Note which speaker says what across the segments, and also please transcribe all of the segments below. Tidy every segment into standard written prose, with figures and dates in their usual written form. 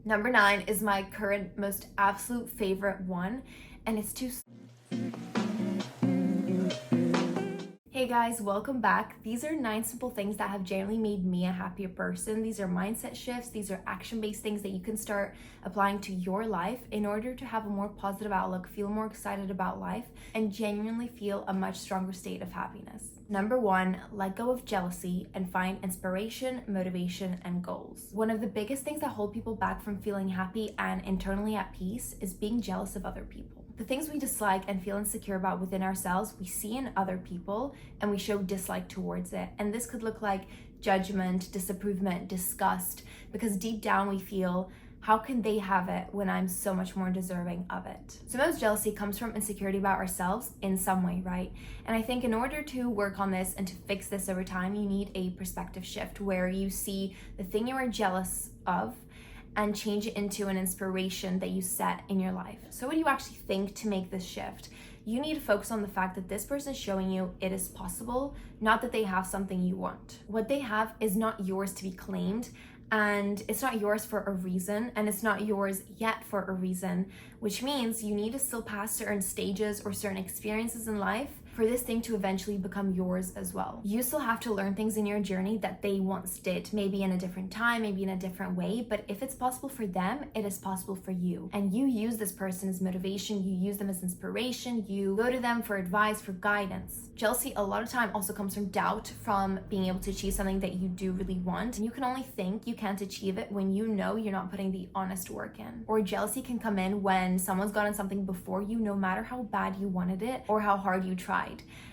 Speaker 1: Number 9 is my current most absolute favorite one, and it's to... Hey guys, welcome back. These are 9 simple things that have generally made me a happier person. These are mindset shifts. These are action-based things that you can start applying to your life in order to have a more positive outlook, feel more excited about life, and genuinely feel a much stronger state of happiness. Number 1, let go of jealousy and find inspiration, motivation, and goals. One of the biggest things that hold people back from feeling happy and internally at peace is being jealous of other people. The things we dislike and feel insecure about within ourselves, we see in other people and we show dislike towards it. And this could look like judgment, disapproval, disgust, because deep down we feel, how can they have it when I'm so much more deserving of it? So most jealousy comes from insecurity about ourselves in some way, right? And I think in order to work on this and to fix this over time, you need a perspective shift where you see the thing you are jealous of and change it into an inspiration that you set in your life. So what do you actually think to make this shift? You need to focus on the fact that this person is showing you it is possible, not that they have something you want. What they have is not yours to be claimed, and it's not yours for a reason, and it's not yours yet for a reason, which means you need to still pass certain stages or certain experiences in life for this thing to eventually become yours as well. You still have to learn things in your journey that they once did, maybe in a different time, maybe in a different way, but if it's possible for them, it is possible for you. And you use this person as motivation, you use them as inspiration, you go to them for advice, for guidance. Jealousy a lot of time also comes from doubt, from being able to achieve something that you do really want. And you can only think you can't achieve it when you know you're not putting the honest work in. Or jealousy can come in when someone's gotten something before you, no matter how bad you wanted it or how hard you tried.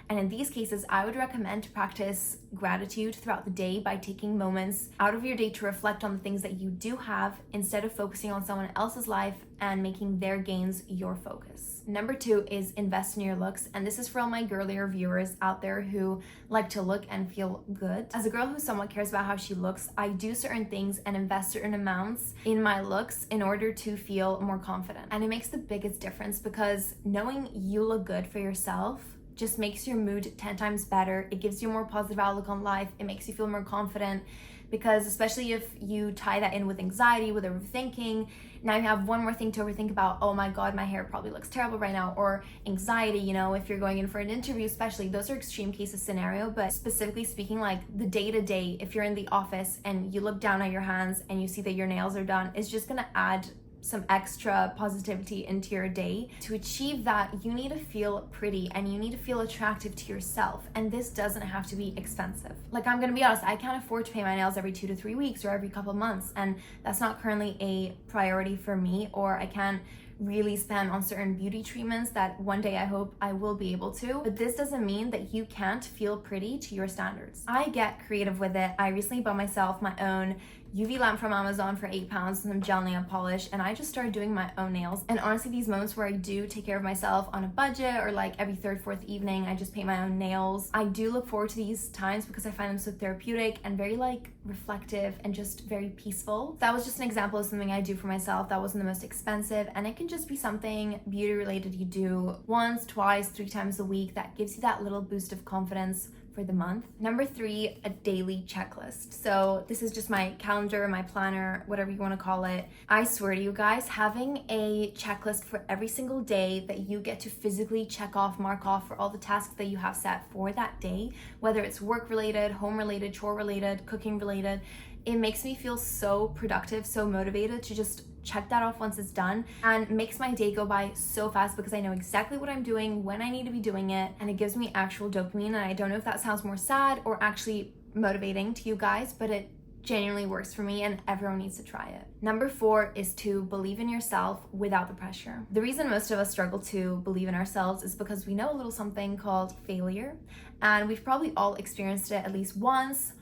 Speaker 1: And in these cases, I would recommend to practice gratitude throughout the day by taking moments out of your day to reflect on the things that you do have instead of focusing on someone else's life and making their gains your focus. Number 2 is invest in your looks. And this is for all my girlier viewers out there who like to look and feel good. As a girl who somewhat cares about how she looks, I do certain things and invest certain amounts in my looks in order to feel more confident. And it makes the biggest difference because knowing you look good for yourself just makes your mood 10 times better. It gives you a more positive outlook on life. It makes you feel more confident, because especially if you tie that in with anxiety, with overthinking, now you have one more thing to overthink about. Oh my God, my hair probably looks terrible right now. Or anxiety, if you're going in for an interview, especially, those are extreme cases scenario, but specifically speaking, like the day-to-day, if you're in the office and you look down at your hands and you see that your nails are done, it's just gonna add some extra positivity into your day. To achieve that, you need to feel pretty and you need to feel attractive to yourself. And this doesn't have to be expensive. Like, I'm gonna be honest, I can't afford to pay my nails every 2 to 3 weeks or every couple of months. And that's not currently a priority for me, or I can't really spend on certain beauty treatments that one day I hope I will be able to. But this doesn't mean that you can't feel pretty to your standards. I get creative with it. I recently bought myself my own UV lamp from Amazon for £8 and some gel nail polish, and I just started doing my own nails. And honestly, these moments where I do take care of myself on a budget, or like every 3rd, 4th evening, I just paint my own nails. I do look forward to these times because I find them so therapeutic and very reflective and just very peaceful. That was just an example of something I do for myself that wasn't the most expensive, and it can just be something beauty related you do once, twice, 3 times a week that gives you that little boost of confidence for the month. Number 3, a daily checklist. So this is just my calendar, my planner, whatever you want to call it. I swear to you guys, having a checklist for every single day that you get to physically check off, mark off for all the tasks that you have set for that day, whether it's work related, home related, chore related, cooking related, it makes me feel so productive, so motivated to just check that off once it's done, and makes my day go by so fast because I know exactly what I'm doing, when I need to be doing it, and it gives me actual dopamine. And I don't know if that sounds more sad or actually motivating to you guys, but it genuinely works for me and everyone needs to try it. Number 4 is to believe in yourself without the pressure. The reason most of us struggle to believe in ourselves is because we know a little something called failure, and we've probably all experienced it at least once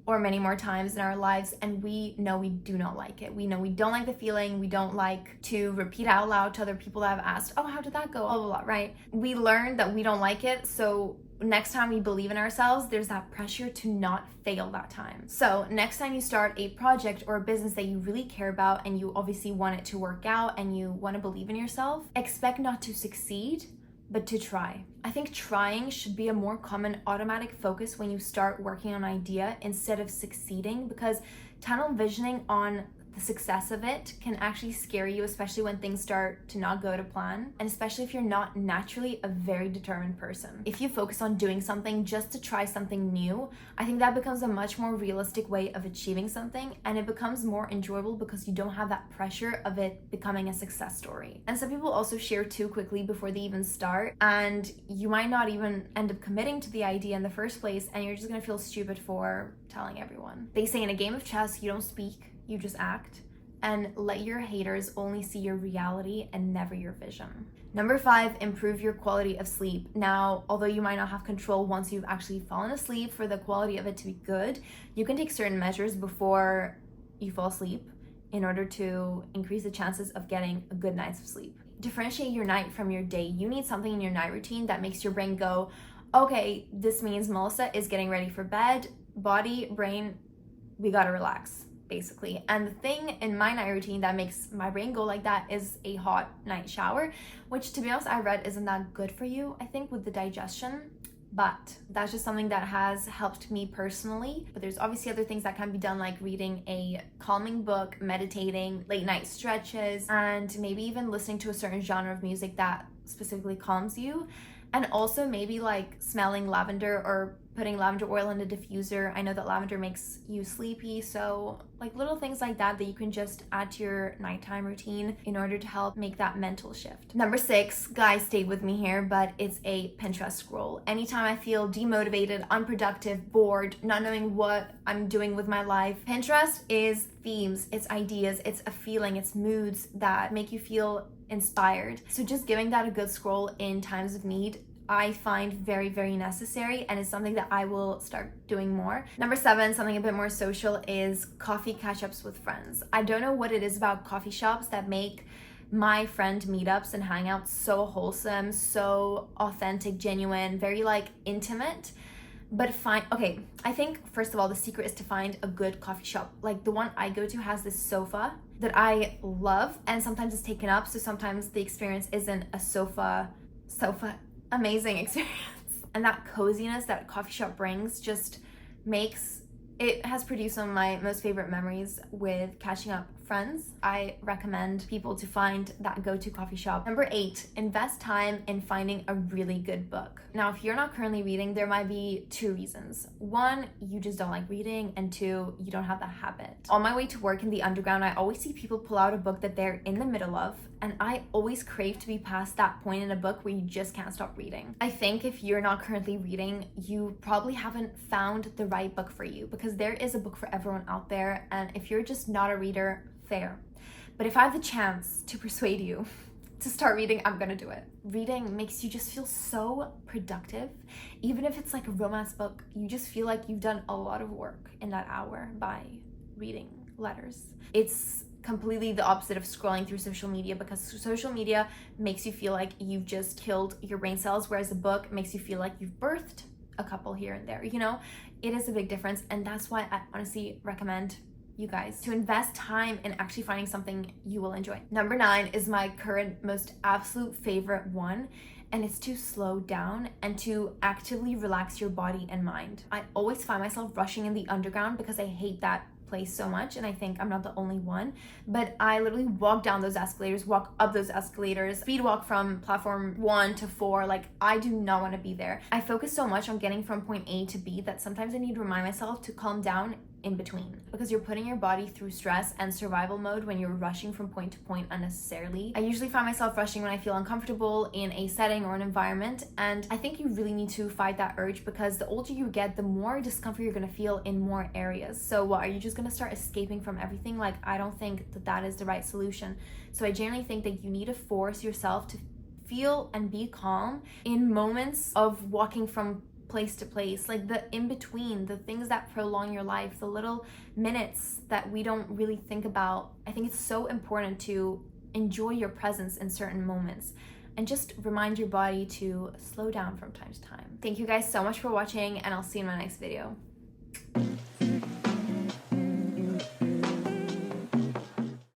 Speaker 1: or many more times in our lives, and we know we do not like it. We know we don't like the feeling. We don't like to repeat out loud to other people that have asked, oh, how did that go? Blah, blah, blah, right? We learned that we don't like it, so next time we believe in ourselves, there's that pressure to not fail that time. So next time you start a project or a business that you really care about and you obviously want it to work out and you want to believe in yourself, expect not to succeed, but to try. I think trying should be a more common automatic focus when you start working on an idea instead of succeeding, because tunnel visioning on the success of it can actually scare you, especially when things start to not go to plan, and especially if you're not naturally a very determined person. If you focus on doing something just to try something new, I think that becomes a much more realistic way of achieving something, and it becomes more enjoyable because you don't have that pressure of it becoming a success story. And some people also share too quickly before they even start, and you might not even end up committing to the idea in the first place, and you're just gonna feel stupid for telling everyone. They say in a game of chess, you don't speak, you just act, and let your haters only see your reality and never your vision. Number 5, improve your quality of sleep. Now, although you might not have control once you've actually fallen asleep for the quality of it to be good, you can take certain measures before you fall asleep in order to increase the chances of getting a good night's sleep. Differentiate your night from your day. You need something in your night routine that makes your brain go, okay, this means Melissa is getting ready for bed. Body, brain, we gotta relax, basically. And the thing in my night routine that makes my brain go like that is a hot night shower, which, to be honest, I read isn't that good for you, I think, with the digestion. But that's just something that has helped me personally. But there's obviously other things that can be done, like reading a calming book, meditating, late night stretches, and maybe even listening to a certain genre of music that specifically calms you. And also maybe like smelling lavender or putting lavender oil in a diffuser. I know that lavender makes you sleepy, so like little things like that you can just add to your nighttime routine in order to help make that mental shift. Number 6, guys, stay with me here, but it's a Pinterest scroll. Anytime I feel demotivated, unproductive, bored, not knowing what I'm doing with my life, Pinterest is themes, it's ideas, it's a feeling, it's moods that make you feel inspired. So just giving that a good scroll in times of need, I find very, very necessary, and it's something that I will start doing more. Number 7, something a bit more social, is coffee catch-ups with friends. I don't know what it is about coffee shops that make my friend meetups and hangouts so wholesome, so authentic, genuine, very like intimate. But okay, I think first of all, the secret is to find a good coffee shop. Like the one I go to has this sofa that I love, and sometimes it's taken up, so sometimes the experience isn't a sofa amazing experience. And that coziness that a coffee shop brings just makes it has produced some of my most favorite memories with catching up friends. I recommend people to find that go-to coffee shop. Number 8, invest time in finding a really good book. Now, if you're not currently reading, there might be 2 reasons. 1, you just don't like reading, and 2, you don't have the habit. On my way to work in the underground, I always see people pull out a book that they're in the middle of, and I always crave to be past that point in a book where you just can't stop reading. I think if you're not currently reading, you probably haven't found the right book for you, because there is a book for everyone out there, and if you're just not a reader, fair. But if I have the chance to persuade you to start reading, I'm gonna do it. Reading makes you just feel so productive. Even if it's like a romance book, you just feel like you've done a lot of work in that hour by reading letters. It's completely the opposite of scrolling through social media, because social media makes you feel like you've just killed your brain cells, whereas a book makes you feel like you've birthed a couple here and there. You know, it is a big difference, and that's why I honestly recommend you guys to invest time in actually finding something you will enjoy. Number 9 is my current most absolute favorite one, and it's to slow down and to actively relax your body and mind. I always find myself rushing in the underground because I hate that place so much, and I think I'm not the only one, but I literally walk down those escalators, walk up those escalators, speed walk from platform 1 to 4. Like, I do not want to be there. I focus so much on getting from point A to B that sometimes I need to remind myself to calm down in between, because you're putting your body through stress and survival mode when you're rushing from point to point unnecessarily. I usually find myself rushing when I feel uncomfortable in a setting or an environment, and I think you really need to fight that urge, because the older you get, the more discomfort you're gonna feel in more areas. So what, are you just gonna start escaping from everything? Like, I don't think that that is the right solution. So I generally think that you need to force yourself to feel and be calm in moments of walking from place to place, like the in between, the things that prolong your life, the little minutes that we don't really think about. I think it's so important to enjoy your presence in certain moments and just remind your body to slow down from time to time. Thank you guys so much for watching, and I'll see you in my next video.